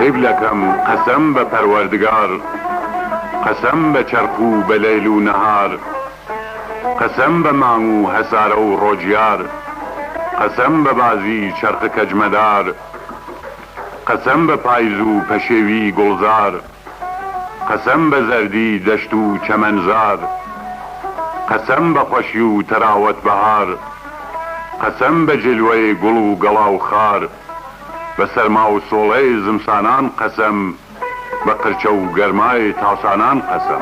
قبلكم قسم بپروردگار، قسم بچرخو بلیل و نهار، قسم بمانگو حسار و روجیار، قسم ببازی چرخ کجمدار، قسم بپایزو پشوی گلزار، قسم بزردی دشتو چمنزار، قسم بخوشی و تراوت بهار، قسم بجلوه گلو گلاو خار، بسرما و سوله زمسانان قسم، بقرچه و گرمای تاسانان قسم.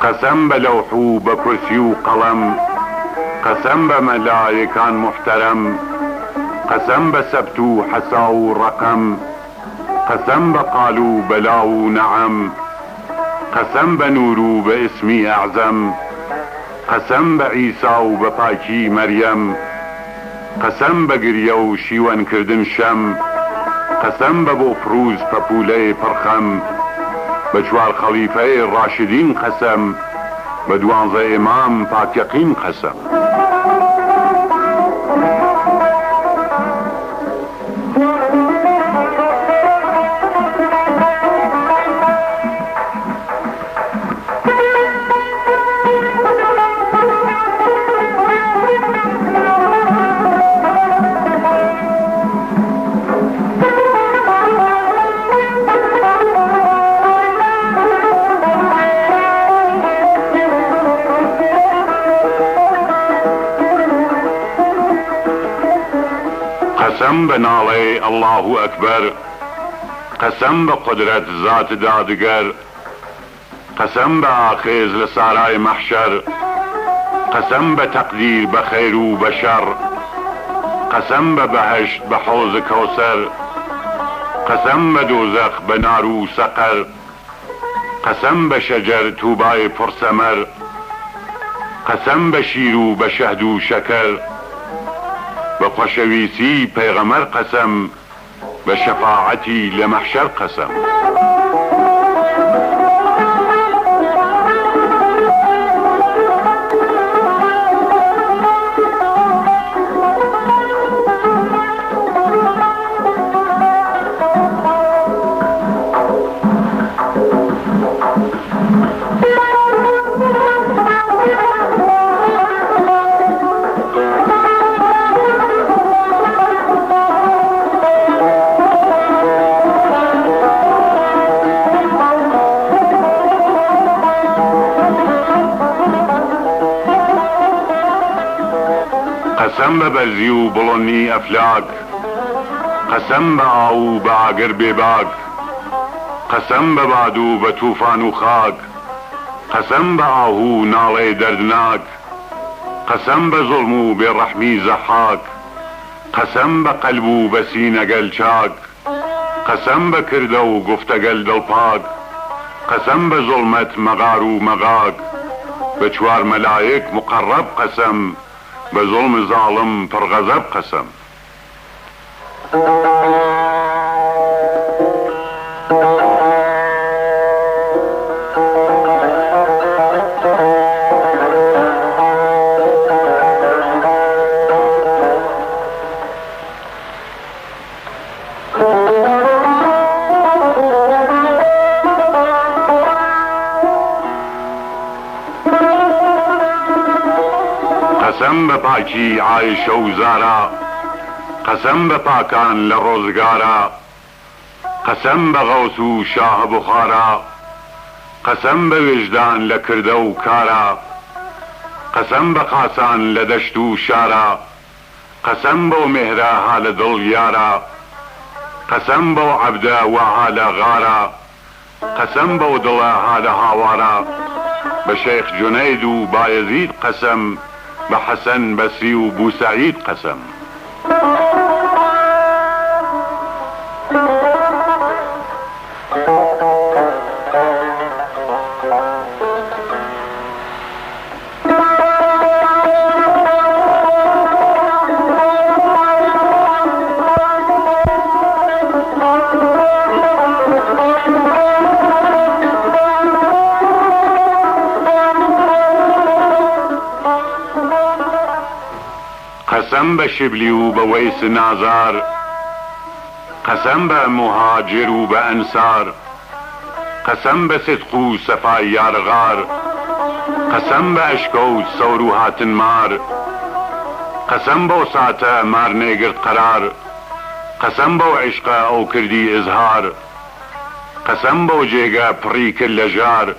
قسم بلوح و بكرسي وقلم، قسم بملائكان محترم، قسم بسبت حسا ورقم، قسم بقالوا بلا ونعم، قسم بنور باسمي اعزم، قسم بعيسى وبپاكي مريم، قسم بقريه وشيوان كردن شم، قسم ببوفروز بپوله پرخم، بچوار خليفه الراشدين قسم، بدوانزه امام پاک یقین قسم. قسم بناله الله اکبر، قسم بقدرت ذات دادگر، قسم بآخذ لسارای محشر، قسم بتقدیر بخیر و بشر، قسم ببهشت بحوض کوثر، قسم بدوزخ بنار و سقر، قسم بشجر توبای پرثمر، قسم بشیر و بشهد و شکر، بخوشویسی پیغمبر قسم، بشفاعتی لمحشر قسم. قسم ببرزی و بلونی افلاک، قسم بآو بعگر بباک، قسم ببادو بطوفان و خاک، قسم بآهو ناله دردناک، قسم بظلمو برحمی زحاک، قسم بقلبو بسینگل چاک، قسم بکردو گفتگل دلپاک، قسم بظلمت مغارو مغاک، بچوار ملائک مقرب قسم، بظلم ظالم پر غضب قسم. قسم بپاکی عایشه و زارا، قسم بپاکان لروزگارا، قسم بغوث و شاه بخارا، قسم بوجدان لکرده و کارا، قسم بقاسان لدشت و شارا، قسم بو مهره حال دل یارا، قسم بو عبده و حال غارا، قسم بو دله حال هاوارا، بشيخ جنيد وبايزيد قسم، بحسن بسري وبوسعيد قسم. قسم به شبلی و به ویس نازار، قسم به مهاجر و به انصار، قسم به صدق و صفای یارغار، قسم به عشق و سور و هاتن مار، قسم به ساعت مار نگرد قرار، قسم به عشق او کردی اظهار، قسم به جیگه پری کل جار،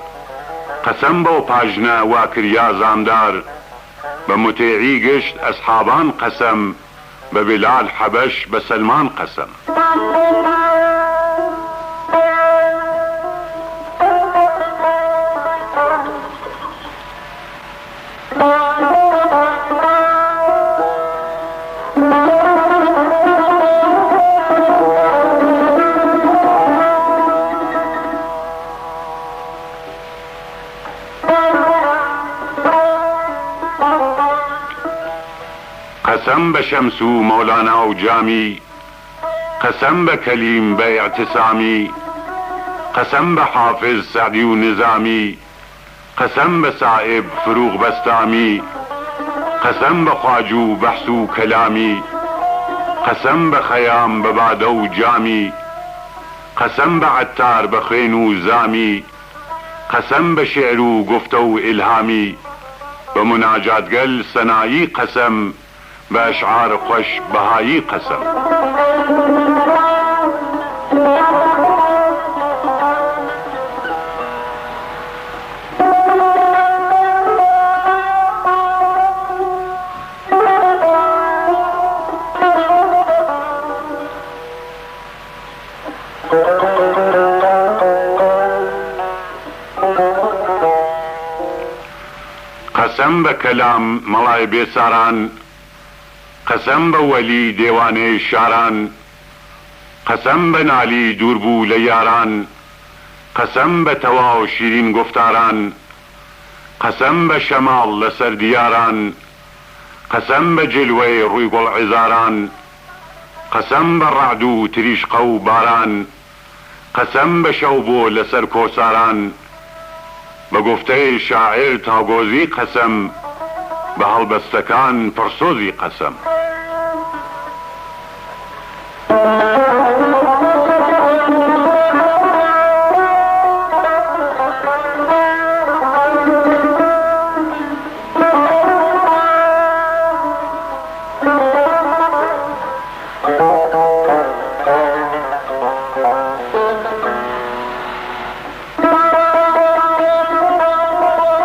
قسم به پاجنه واکریا زامدار، به مطیعی گشت اصحابان قسم، به بلال حبش به سلمان قسم. قسم به شمس و مولانا و جامی، قسم به کلیم به اعتصامی، قسم به حافظ سعدی و نظامی، قسم به صائب فروغ بستامی، قسم به خواجو بحث و کلامی، قسم به خیام به باده و جامی، قسم به عطار به خین و زامی، قسم به شعر و گفته و الهامی، به مناجات گل سنایی قسم، به اشعار خوش بهایی قسم. قسم به کلام ملای بیساران، قسم به ولی دیوانه شاران، قسم به نالی دوربو لیاران، قسم به توا و شیرین گفتاران، قسم به شمال لسر دیاران، قسم به جلوه روی گل عزاران، قسم به رعد و تریشق و باران، قسم به شوبو لسر کوساران، به گفته شاعر تاگوزی قسم، به هلبستکان پرسوزی قسم.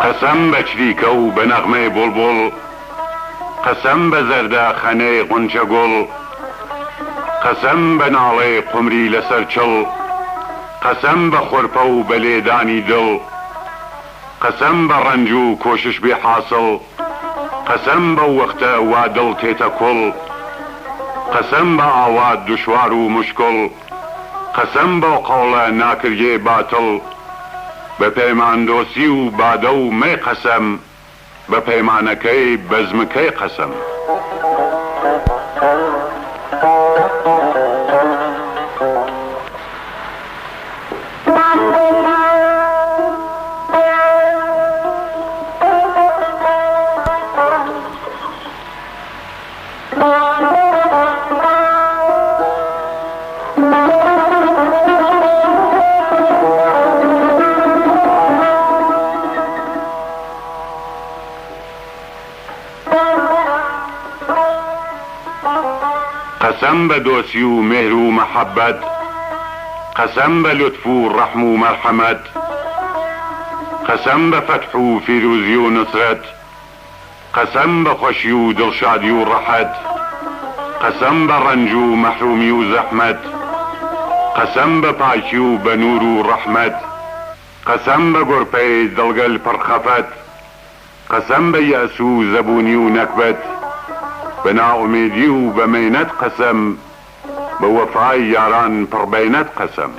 قسم به چریکه و به نغمه بلبل، قسم به زرده خنه غنچه گل، قسم به ناله قمری لسر چل، قسم به خرپه و به لیدانی دل، قسم به رنج و کوشش بی حاصل، قسم به وقت و دل تیتا کل، قسم به آواد دشوار و مشکل، قسم به قول ناکریه باطل، به پیمان دوسی و باده و می قسم، به پیمانکی بزمکی قسم. قسم به دوستی و مهر و محبت، قسم به لطف و رحم و مرحمت، قسم به فتح و فیروزی و نصرت، قسم به خوشی و دلشادی و راحت، قسم به رنج و محرومی و زحمت، قسم به پاکی و به نور و رحمت، قسم به گرپه دلگل پرخفت، قسم به یأس و زبونی و نکبت، بە ناومێدی و بە مەینەت قەسەم بە وەفای یاران پڕبەینەت قەسەم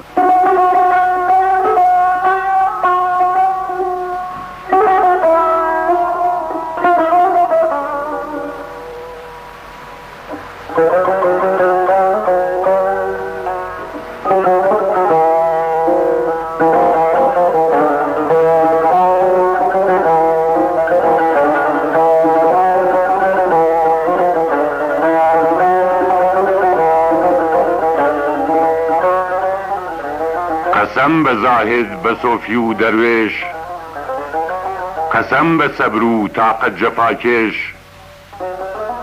قەسەم بە زاهد بە سۆفی و دەروێش قەسەم بە سەبر و تاقەت جەفاکێش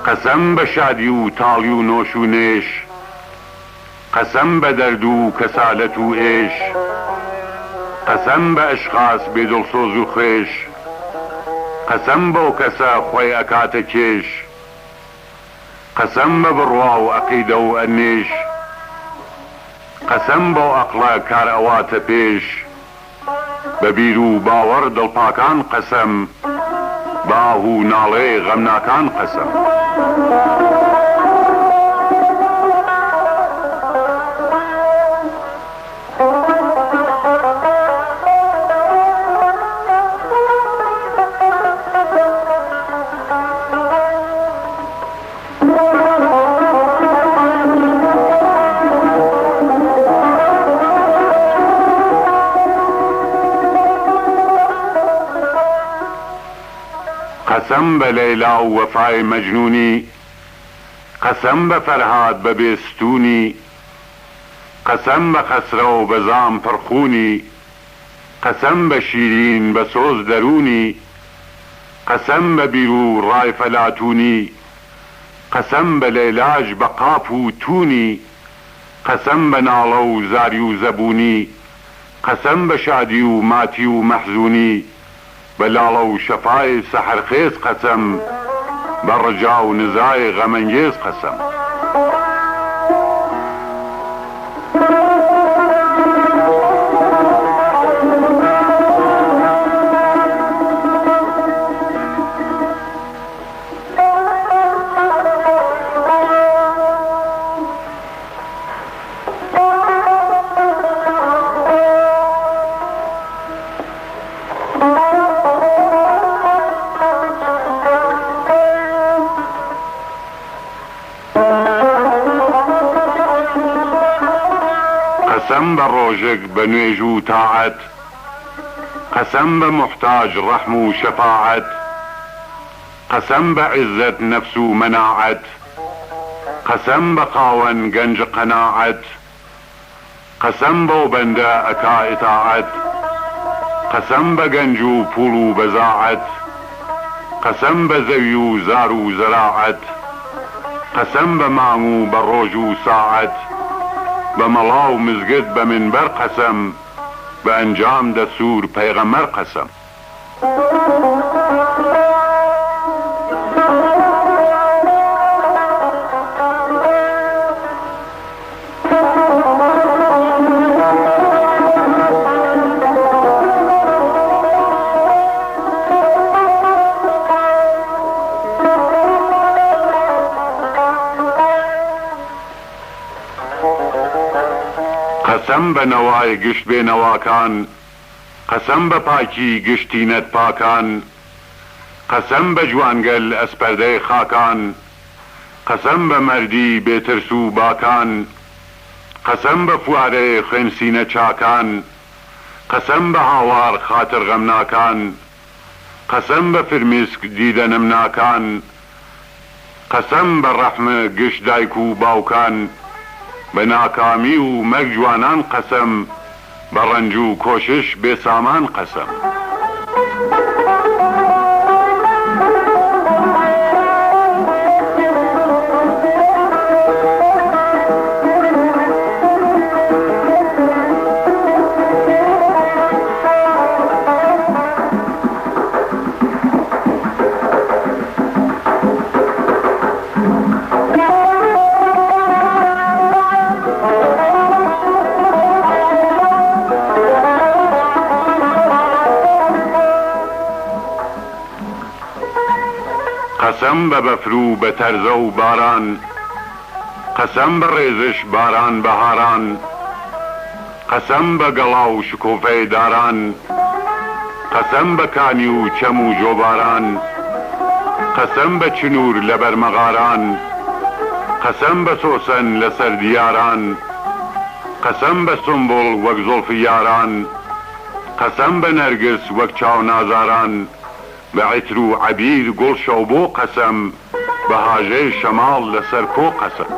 قەسەم بە شادی و تاڵی و نۆش و نێش قەسەم بە دەرد و کەسالەت و ئێش قەسەم بە ئەشخاس بێدڵسۆز و خوێش قەسەم بەو کەسە خۆی ئەکاتە کێش قەسەم بە بڕوا و عەقیدە و ئەنێش قەسەم بۆ ئەقڵە کار ئەواتە پێش بە بیر و باوەڕ دڵپاکان قەسەم بە ئاهوو ناڵێ غەمناکان قەسەم قەسەم بە لەیلا و وەفای مەجنونی قەسەم بە فەرهاد بە بێستونی قەسەم بە خەسرە و بە زام پڕخوونی قەسەم بە شیرین بە سۆز دەرونی قەسەم بە بیر و ڕای فەلاتونی قەسەم بە لەیلاش بە قاپ و تونی قەسەم بە ناڵە و زاری و زەبونی قەسەم بە شادی و ماتی و مەحزونی بەلاڵە و شەفای سەحەرخێز قەسەم بە ڕەجا و نزای غەمەنگێز قەسەم قەسەم بە ڕۆژێک بە نوێژ و تاعەت قەسەم بە موحتاج ڕەحم و شەفاعەت قەسەم بە عیزەت نەفس و مەناعەت قەسەم بە خاوەن گەنج قەناعەت قەسەم بەو بەندە ئەکا ئیتاعەت قەسەم بە گەنج و پوڵ و بەزاعەت قەسەم بە زەوی و زار و زەراعەت قەسەم بە مانگ و بە ڕۆژ و ساعەت بە مەڵا و مزگت بە منبەر قەسەم بە ئەنجام دەسوور پەیغەمبەر قەسەم قەسەم بە نەوای گشت بێنەواکان قەسەم بە پاکی گشتینەت پاکان قەسەم بە جوانگەل ئەسپەردەی خاکان قەسەم بە مەردی بێترس و باکان قەسەم بە فوارەی خوێنسینە چاکان قەسەم بە هاوار خاتر غەمناکان قەسەم بە فرمیسک دیدە نەمناکان قەسەم بە ڕەحمە گشت دایک و باوکان بە ناکامی و مەرگ جوانان قەسەم بە ڕەنج و کۆشش بێسامان قەسەم قەسەم بە بەفر و بە تەرزە و باران، قەسەم بە ڕێزش باران بەهاران، قەسەم بە گەڵا و شکۆفەی داران، قەسەم بە کانی و چەم و جۆباران، قەسەم بە چنوور لە بەرمەغاران، قەسەم بە سۆسەن لەسەر دیاران، قەسەم بە سمبڵ وەک زۆڵفی یاران، قەسەم بە نەرگس وەک چاو نازاران، بە عیتر و عەبیر گوڵ شەو بۆ قەسەم، بە هاژەی شەماڵ لەسەر کۆ قەسەم.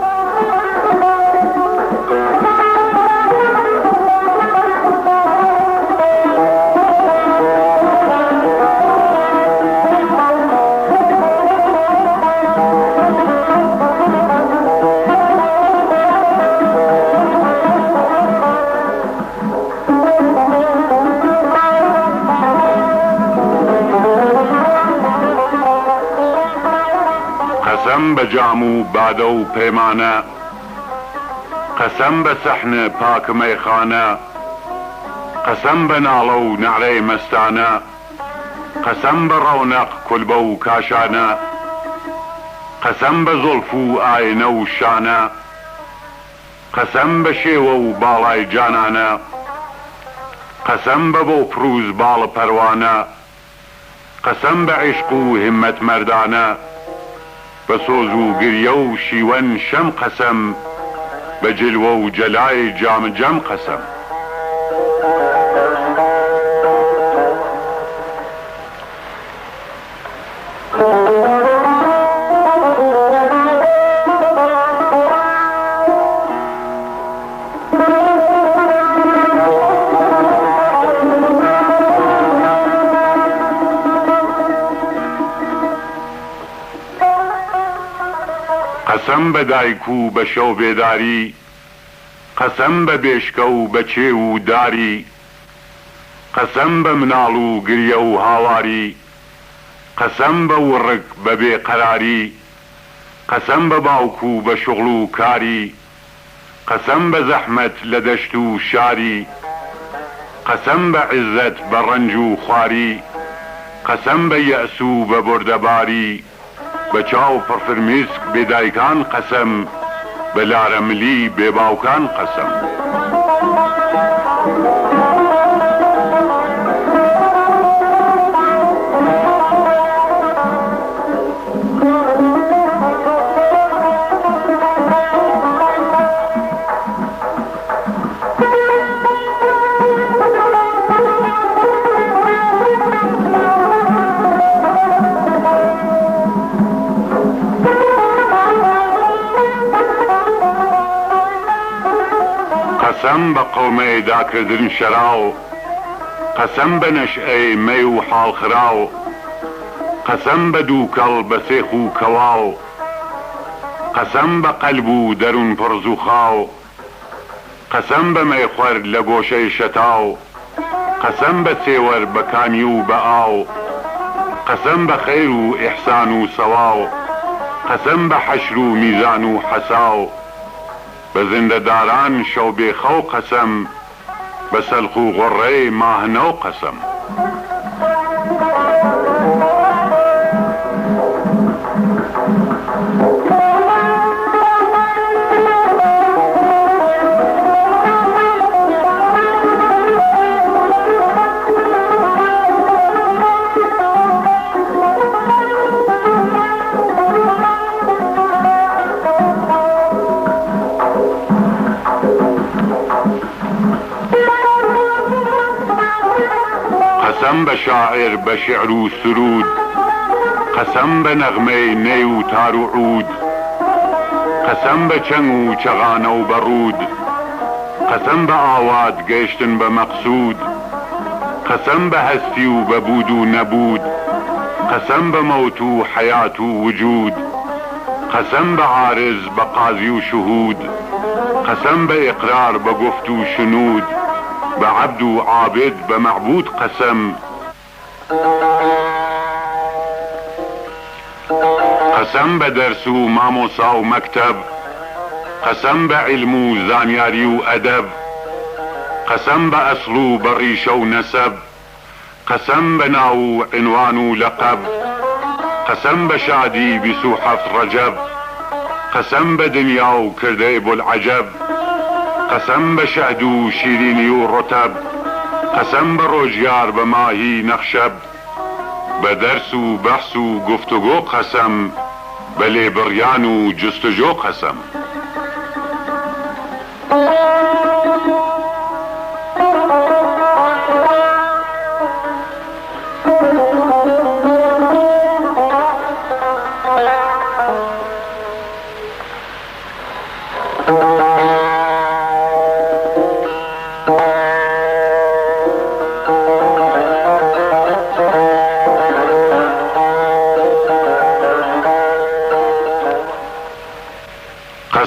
قەسەم بە جام و بادە و پەیمانە، قەسەم بە سەحنە پاک مەیخانە، قەسەم بە ناڵە و نەعرەی مەستانە، قەسەم بە ڕەونەق کولبە و کاشانە، قەسەم بە زۆڵف و ئاینە و شانە، قەسەم بە شێوە و باڵای جانانە، قەسەم بە بۆ پرووز باڵە پەروانە، قەسەم بە عیشق و هیممەت مەردانە، بە سۆز و گریە و شیوەن شەم قەسەم، بە جلوە و جەلای جامجەم قەسەم. قەسەم بە دایک و بە شەو بێداری، قەسەم بە بێشکە و بە چێ و داری، قەسەم بە مناڵ و گریە و هاواری، قەسەم بە وڕک بە بێقەراری، قەسەم بە باوک و بە شوغڵ و کاری، قەسەم بە زەحمەت لە دەشت و شاری، قەسەم بە عیززەت بە ڕەنج و خواری، قەسەم بە یەئس و بە بردەباری، بە چاو پڕفرمیسک بێدایکان قەسەم، بە لارە ملی بێباوکان قەسەم. قەسەم بە قەومەی داکردن شەراو، قەسەم بە نەشئەی مەی و حاڵخراو، قەسەم بە دووکەڵ بە سێخ و کەواو، قەسەم بە قەلب و دەروون پڕز و خاو، قەسەم بە مەیخوەر لە گۆشەی شەتاو، قەسەم بە سێوەر بە کانی و بە ئاو، قەسەم بە خەیر و ئیحسان و سەواو، قەسەم بە حەشر و میزان و حەساو، بە زیندەداران شەو بێخەو قەسەم، بە سەلخ و غۆڕەی ماهنەو قەسەم. قەسەم بە شاعر بە شعر و سرود، قەسەم بە نەغمەی نەی و تار و عود، قەسەم بە چەنگ و چەغانە و بەڕود، قەسەم بە ئاوات گەیشتن بە مەقسوود، قەسەم بە هەستی و بە بود و نەبود، قەسەم بە مەوت و حەیات و وجود، قەسەم بە عارز بە قازی و شهود، قەسەم بە ئیقرار بە گفت و شنود، بە عەبد و عابد بە مەعبود قەسەم. قەسەم بە دەرس و مامۆسا و مەکتەب، قەسەم بە عیلم و زانیاری و ئەدەب، قەسەم بە ئەسڵ و بە ڕیشە و نەسەب، قەسەم بە ناو و عنوان و لەقەب، قسم بە شادی 27 ڕەجەب قسم بە دنیا و کردەی بولعەجەب قسم بە شەهد و شیرینی و ڕۆتەب قسم بە ڕۆژیار بە ماهی نەخشەب بە دەرس و بەحس و گفتوگۆ قسم بە لێبڕیان و جستجۆ قسم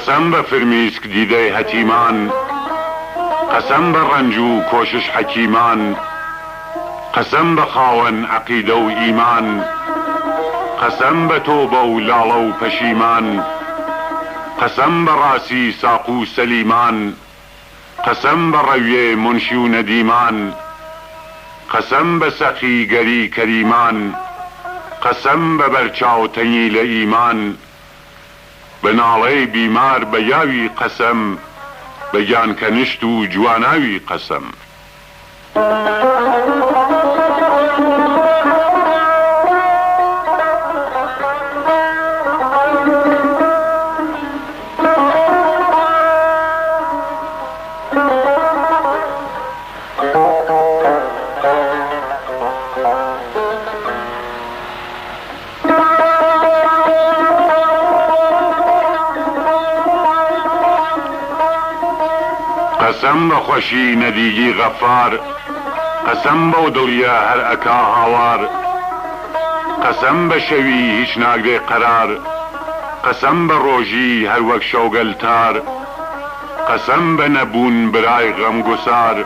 قسم بە فرمیسک دیدەی هەتیمان قسم بە ڕەنج و کۆشش حەکیمان قسم بە خاوەن عەقیدە و ئیمان قسم بە تۆبە و لاڵە و پەشیمان قسم بە ڕاستی ساق و سەلیمان قسم بە ڕەویێ منشی و نەدیمان قسم بە سەخی گەری کەریمان قسم بە بەرچاو تەنی لە ئیمان بناڵەی بیمار بە یاوی قەسەم بە گیانکەنشت و جواناوی قەسەم قسم بە خۆشی نەدیگی غەفار قسم بەو دڵیە هەر ئەکا هاوار قسم بە شەوی هیچ ناگرێ قەرار قسم بە ڕۆژی هەر وەک شەوگەلتار قسم بە نەبوون برای غەمگوسار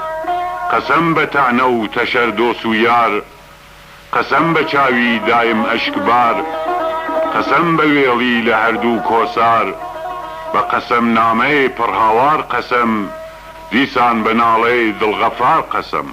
قسم بە تانە و تەشەر دۆس و یار قسم بە چاوی دایم ئەشکبار قسم بە وێڵی لە هەردوو کۆسار بە قسم نامەی پڕهاوار قسم دیسان بناڵەی دڵغەفار قسم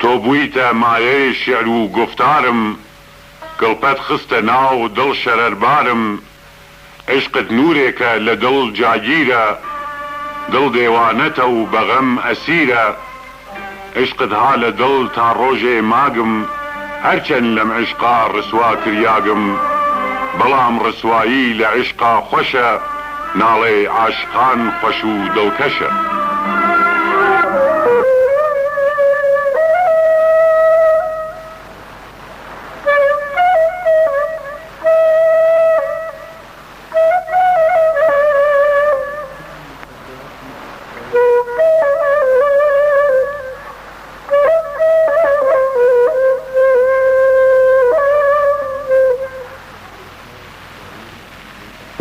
تۆ بوویتە مایەی شێعر و گفتارم گڵپەت خستە ناو دڵ شەرەربارم عشقت نورێکە لە دڵ جاگیرە دڵ دێوانەتە و بەغەم ئەسیرە عشقت ها لە دڵ تا ڕۆژێ ماگم هەرچەند لەم عشقا ڕسوا کریاگم بەڵام ڕسوایی لە عشقا خۆشە ناڵێ عاشقان خۆش و دڵکەشە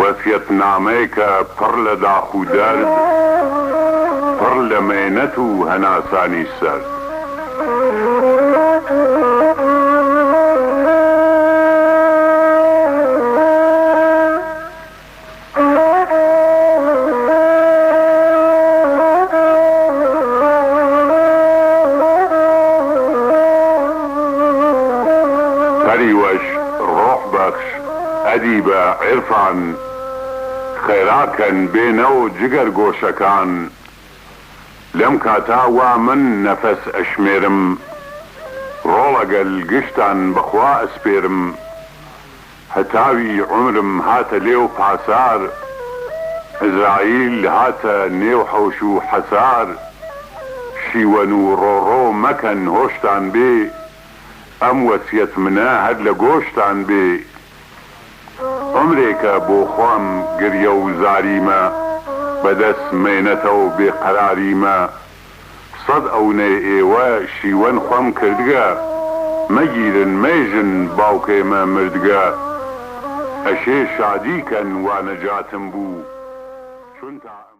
وەسیەتنامەیەکە پڕ لە داخ و دەرد پڕ لە مێنەت و هەناسانی سەرد پەریوەش ڕۆح بەخش ئەدیبە عێرفان خێراکەن بێنە و جگەر گۆشەکان لەم کاتا وا من نەفەس ئەشمێرم ڕۆڵەگەل گشتان بەخوا ئەسپێرم هەتاوی عمرم هاتە لێو پاسار عزرائیل هاتە نێو حەوش و حەسار شیوەن و ڕۆڕۆ مەکەن هۆشتان بێ ئەم وەسیەت منە هەر لە گۆشتان بێ عمرێکە بۆ خۆم گریە و زاریمە بەدەست مێنەتە و بێقەراریمە سەد ئەونەی ئێوە شیوەن خۆم کردگە مەگیرن مێژن باوکێمە مردگە ئەشێ شادیکەن وا نەجاتم بوو چون تا